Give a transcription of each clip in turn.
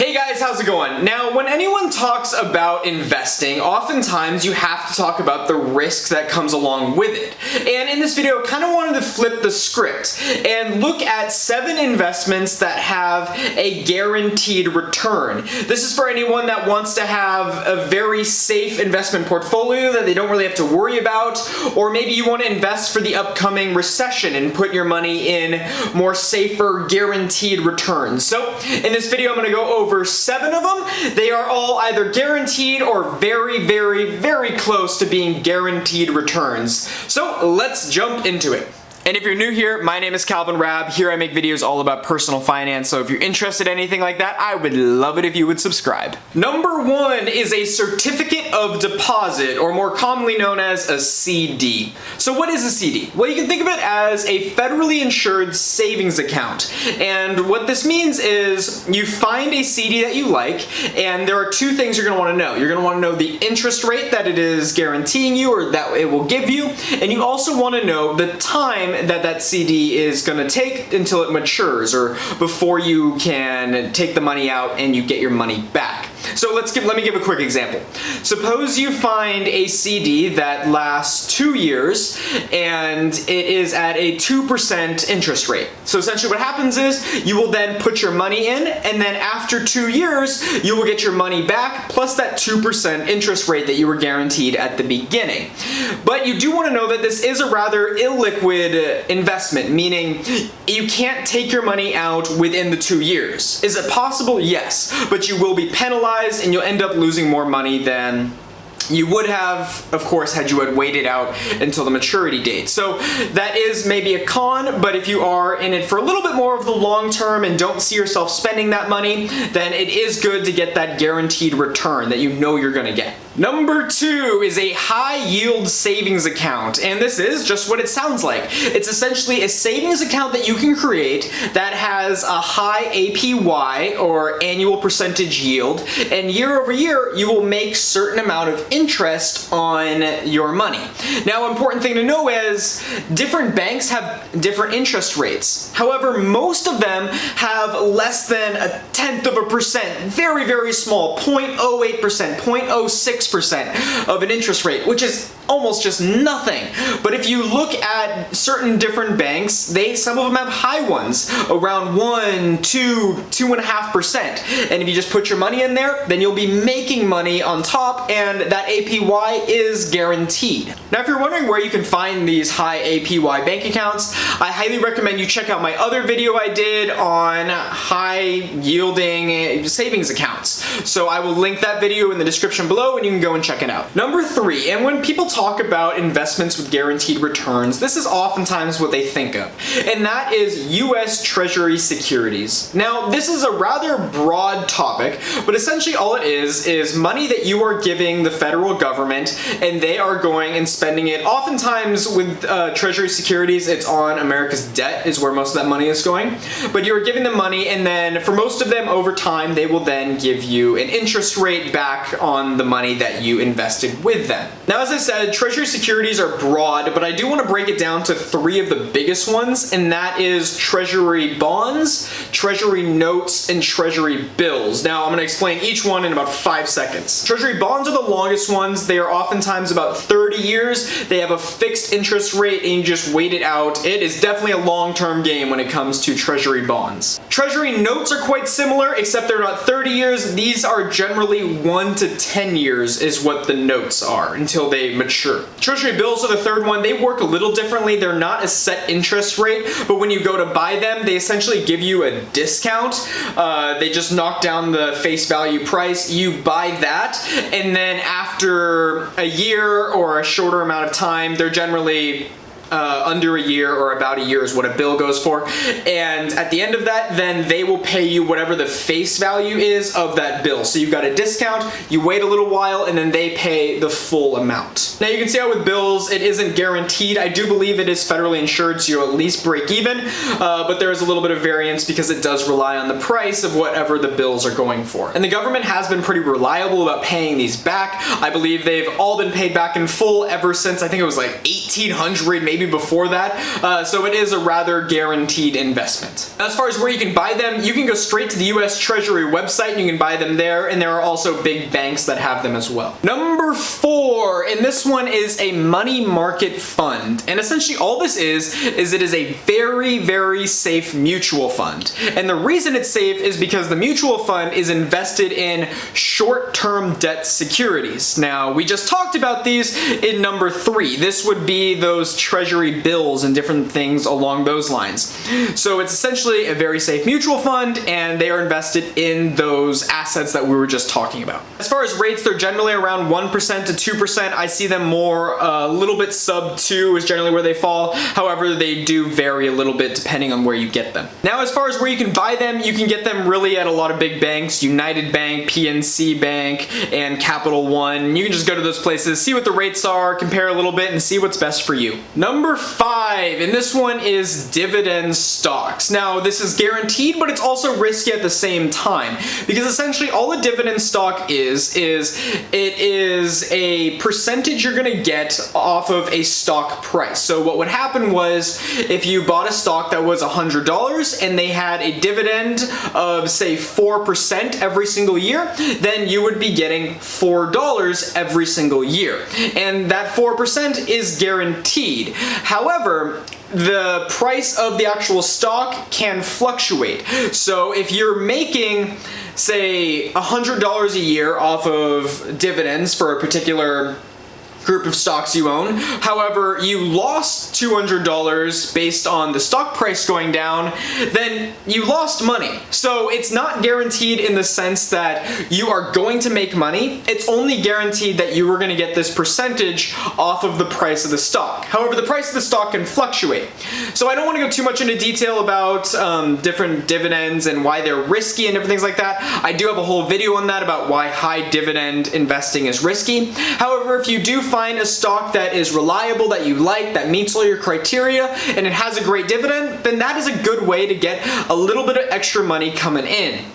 Hey guys, how's it going? Now, when anyone talks about investing, oftentimes you have to talk about the risk that comes along with it. And in this video, I kind of wanted to flip the script and look at 7 investments that have a guaranteed return. This is for anyone that wants to have a very safe investment portfolio that they don't really have to worry about, or maybe you want to invest for the upcoming recession and put your money in more safer, guaranteed returns. So, in this video, I'm going to go over 7 of them. They are all either guaranteed or very close to being guaranteed returns. So let's jump into it. And if you're new here, my name is Calvin Rabb. Here I make videos all about personal finance, so if you're interested in anything like that, I would love it if you would subscribe. Number 1 is a certificate of deposit, or more commonly known as a CD. So what is a CD? Well, you can think of it as a federally insured savings account. And what this means is you find a CD that you like, and there are 2 things you're going to want to know. You're going to want to know the interest rate that it is guaranteeing you, or that it will give you, and you also want to know the time that CD is going to take until it matures, or before you can take the money out and you get your money back. So let me give a quick example. Suppose you find a CD that lasts 2 years and it is at a 2% interest rate. So essentially what happens is you will then put your money in, and then after 2 years you will get your money back plus that 2% interest rate that you were guaranteed at the beginning. But you do want to know that this is a rather illiquid investment, meaning you can't take your money out within the 2 years. Is it possible? Yes, but you will be penalized and you'll end up losing more money than you would have, of course, had you had waited out until the maturity date. So that is maybe a con, but if you are in it for a little bit more of the long term and don't see yourself spending that money, then it is good to get that guaranteed return that you know you're gonna get. Number 2 is a high yield savings account, and this is just what it sounds like. It's essentially a savings account that you can create that has a high APY, or annual percentage yield, and year over year you will make certain amount of interest on your money. Now, important thing to know is different banks have different interest rates. However, most of them have less than 0.1%, very small, 0.08%, 0.06% of an interest rate, which is almost just nothing. But if you look at certain different banks, some of them have high ones, around 1, 2, 2.5%. And if you just put your money in there, then you'll be making money on top, and that APY is guaranteed. Now, if you're wondering where you can find these high APY bank accounts, I highly recommend you check out my other video I did on high yielding savings accounts. So I will link that video in the description below and you can go and check it out. Number 3, and when people talk about investments with guaranteed returns, this is oftentimes what they think of, and that is US Treasury securities. Now, this is a rather broad topic, but essentially all it is money that you are giving the federal government, and they are going and spending it. Oftentimes with Treasury securities, it's on America's debt is where most of that money is going, but you're giving them money, and then for most of them over time, they will then give you an interest rate back on the money that you invested with them. Now, as I said, Treasury securities are broad, but I do want to break it down to 3 of the biggest ones, and that is Treasury bonds, Treasury notes, and Treasury bills. Now, I'm going to explain each one in about 5 seconds. Treasury bonds are the longest ones. They are oftentimes about 30 years. They have a fixed interest rate and you just wait it out. It is definitely a long-term game when it comes to Treasury bonds. Treasury notes are quite similar, except they're not 30 years. These are generally 1 to 10 years is what the notes are until they mature. Treasury bills are the 3rd one. They work a little differently. They're not a set interest rate, but when you go to buy them, they essentially give you a discount. They just knock down the face value price. You buy that, and then after a year or a shorter amount of time, they're generally under a year or about a year is what a bill goes for. And at the end of that, then they will pay you whatever the face value is of that bill. So you've got a discount, you wait a little while, and then they pay the full amount. Now you can see how with bills, it isn't guaranteed. I do believe it is federally insured, so you'll at least break even, but there is a little bit of variance because it does rely on the price of whatever the bills are going for. And the government has been pretty reliable about paying these back. I believe they've all been paid back in full ever since, I think it was like 1800, maybe maybe before that. So it is a rather guaranteed investment. As far as where you can buy them, you can go straight to the US Treasury website and you can buy them there, and there are also big banks that have them as well. Number 4, and this one is a money market fund. And essentially all this is it is a very, very safe mutual fund. And the reason it's safe is because the mutual fund is invested in short-term debt securities. Now, we just talked about these in number 3. This would be those treasury bills and different things along those lines. So it's essentially a very safe mutual fund, and they are invested in those assets that we were just talking about. As far as rates, they're generally around 1% to 2%. I see them more a little bit sub 2 is generally where they fall. However, they do vary a little bit depending on where you get them. Now, as far as where you can buy them, you can get them really at a lot of big banks, United Bank, PNC Bank, and Capital One. You can just go to those places, see what the rates are, compare a little bit, and see what's best for you. Number 5, and this one is dividend stocks. Now, this is guaranteed, but it's also risky at the same time, because essentially all a dividend stock is it is a percentage you're gonna get off of a stock price. So what would happen was, if you bought a stock that was $100 and they had a dividend of say 4% every single year, then you would be getting $4 every single year. And that 4% is guaranteed. However, the price of the actual stock can fluctuate. So if you're making, say, $100 a year off of dividends for a particular group of stocks you own, however, you lost $200 based on the stock price going down, then you lost money. So it's not guaranteed in the sense that you are going to make money. It's only guaranteed that you are going to get this percentage off of the price of the stock. However, the price of the stock can fluctuate. So I don't want to go too much into detail about different dividends and why they're risky and different things like that. I do have a whole video on that about why high dividend investing is risky. However, if you do find a stock that is reliable, that you like, that meets all your criteria, and it has a great dividend, then that is a good way to get a little bit of extra money coming in.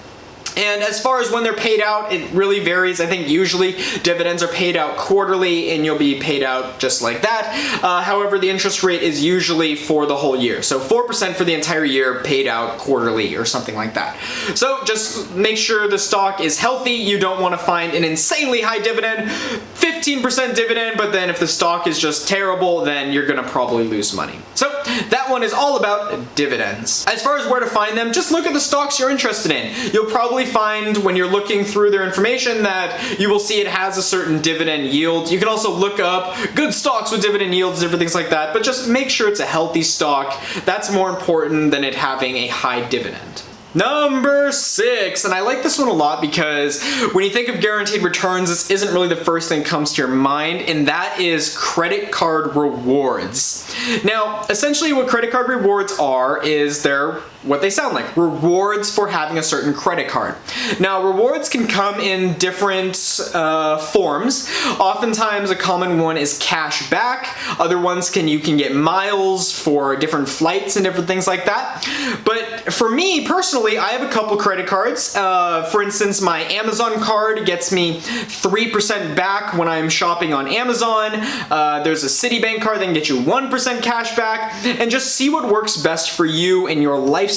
And as far as when they're paid out, it really varies. I think usually dividends are paid out quarterly and you'll be paid out just like that. However, the interest rate is usually for the whole year. So 4% for the entire year paid out quarterly or something like that. So just make sure the stock is healthy. You don't want to find an insanely high dividend, 15% dividend, but then if the stock is just terrible, then you're gonna probably lose money. So that one is all about dividends. As far as where to find them, just look at the stocks you're interested in. You'll probably find when you're looking through their information that you will see it has a certain dividend yield. You can also look up good stocks with dividend yields, different things like that, but just make sure it's a healthy stock. That's more important than it having a high dividend. Number 6, and I like this one a lot because when you think of guaranteed returns, this isn't really the first thing that comes to your mind, and that is credit card rewards. Now, essentially what credit card rewards are is they're what they sound like, rewards for having a certain credit card. Now, rewards can come in different forms. Oftentimes, a common one is cash back. Other ones you can get miles for different flights and different things like that. But for me, personally, I have a couple credit cards. For instance, my Amazon card gets me 3% back when I'm shopping on Amazon. There's a Citibank card that can get you 1% cash back. And just see what works best for you and your lifestyle.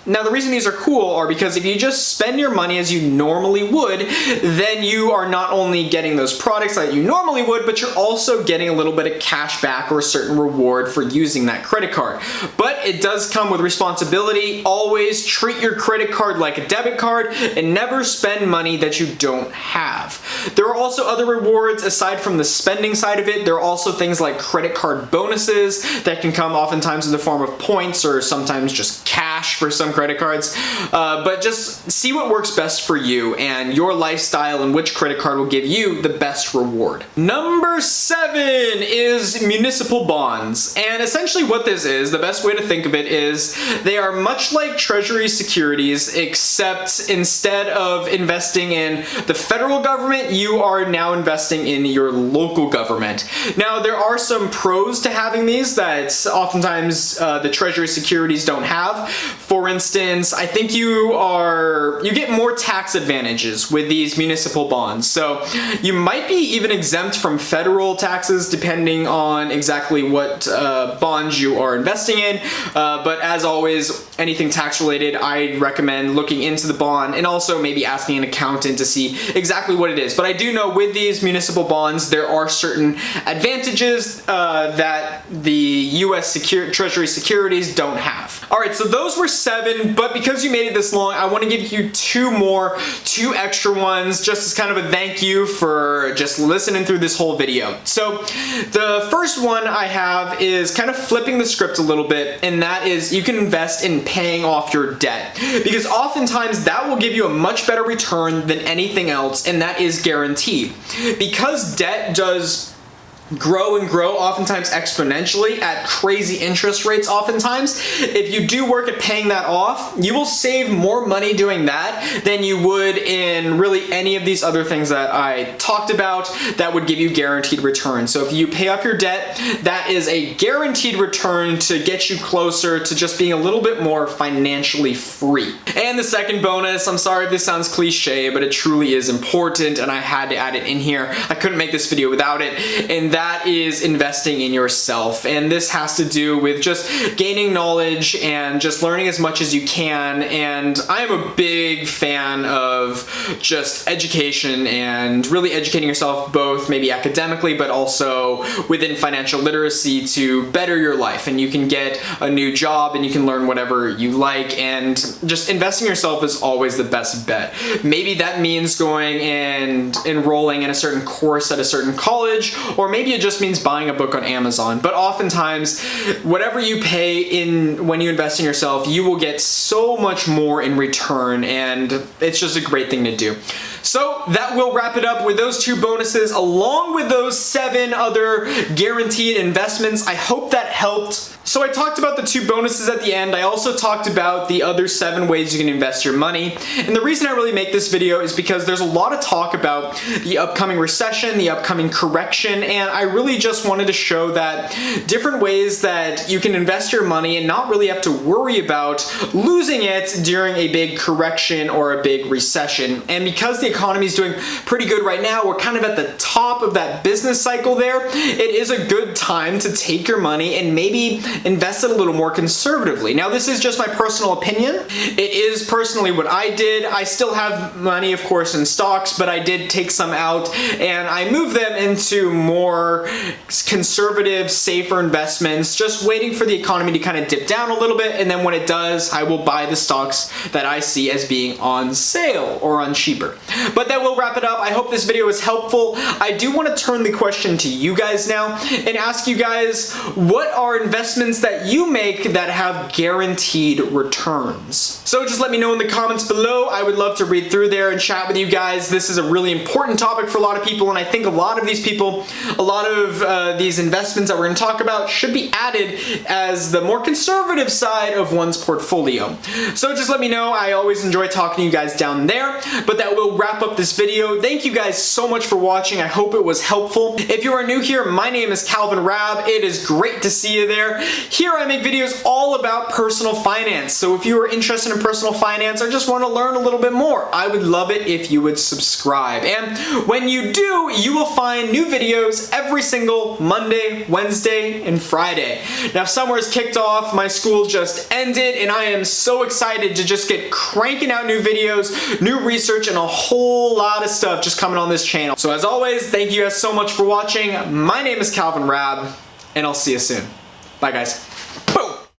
Now, the reason these are cool are because if you just spend your money as you normally would, then you are not only getting those products that you normally would, but you're also getting a little bit of cash back or a certain reward for using that credit card. But it does come with responsibility. Always treat your credit card like a debit card and never spend money that you don't have. There are also other rewards aside from the spending side of it. There are also things like credit card bonuses that can come oftentimes in the form of points or sometimes just cash for some credit cards, but just see what works best for you and your lifestyle and which credit card will give you the best reward. Number 7 is municipal bonds, and essentially what this is, the best way to think of it is they are much like treasury securities, except instead of investing in the federal government, you are now investing in your local government. Now, there are some pros to having these that oftentimes the treasury securities don't have. For instance, I think you get more more tax advantages with these municipal bonds. So you might be even exempt from federal taxes depending on exactly what bonds you are investing in. But as always, anything tax related, I'd recommend looking into the bond and also maybe asking an accountant to see exactly what it is. But I do know with these municipal bonds, there are certain advantages that the U.S. Treasury securities don't have. All right, so those were 7, but because you made it this long, I want to give you 2 extra ones, just as kind of a thank you for just listening through this whole video. So the first one I have is kind of flipping the script a little bit, and that is you can invest in paying off your debt, because oftentimes that will give you a much better return than anything else, and that is guaranteed. Because debt does grow and grow, oftentimes exponentially at crazy interest rates oftentimes, if you do work at paying that off, you will save more money doing that than you would in really any of these other things that I talked about that would give you guaranteed returns. So if you pay off your debt, that is a guaranteed return to get you closer to just being a little bit more financially free. And the second bonus, I'm sorry if this sounds cliche, but it truly is important and I had to add it in here. I couldn't make this video without it, and that is investing in yourself. And this has to do with just gaining knowledge and just learning as much as you can. And I am a big fan of just education and really educating yourself, both maybe academically, but also within financial literacy to better your life. And you can get a new job and you can learn whatever you like, and just investing in yourself is always the best bet. Maybe that means going and enrolling in a certain course at a certain college, or maybe it just means buying a book on Amazon. But oftentimes, whatever you pay in when you invest in yourself, you will get so much more in return, and it's just a great thing to do. So that will wrap it up with those 2 bonuses along with those 7 other guaranteed investments. I hope that helped. So I talked about the 2 bonuses at the end. I also talked about the other 7 ways you can invest your money. And the reason I really make this video is because there's a lot of talk about the upcoming recession, the upcoming correction, and I really just wanted to show that different ways that you can invest your money and not really have to worry about losing it during a big correction or a big recession. And because the economy is doing pretty good right now, we're kind of at the top of that business cycle there, it is a good time to take your money and maybe invest it a little more conservatively. Now, this is just my personal opinion. It is personally what I did. I still have money, of course, in stocks, but I did take some out and I moved them into more conservative, safer investments, just waiting for the economy to kind of dip down a little bit, and then when it does, I will buy the stocks that I see as being on sale or on cheaper. But that will wrap it up. I hope this video was helpful. I do want to turn the question to you guys now and ask you guys, what are investments that you make that have guaranteed returns? So just let me know in the comments below. I would love to read through there and chat with you guys. This is a really important topic for a lot of people, and I think a lot of these people, a lot of these investments that we're going to talk about should be added as the more conservative side of one's portfolio. So just let me know. I always enjoy talking to you guys down there, but that will wrap up this video. Thank you guys so much for watching. I hope it was helpful. If you are new here, my name is Calvin Rabb. It is great to see you there. Here I make videos all about personal finance. So if you are interested in personal finance or just want to learn a little bit more, I would love it if you would subscribe. And when you do, you will find new videos every single Monday, Wednesday, and Friday. Now, summer is kicked off, my school just ended, and I am so excited to just get cranking out new videos, new research, and a whole lot of stuff just coming on this channel. So as always, thank you guys so much for watching. My name is Calvin Rabb, and I'll see you soon. Bye, guys.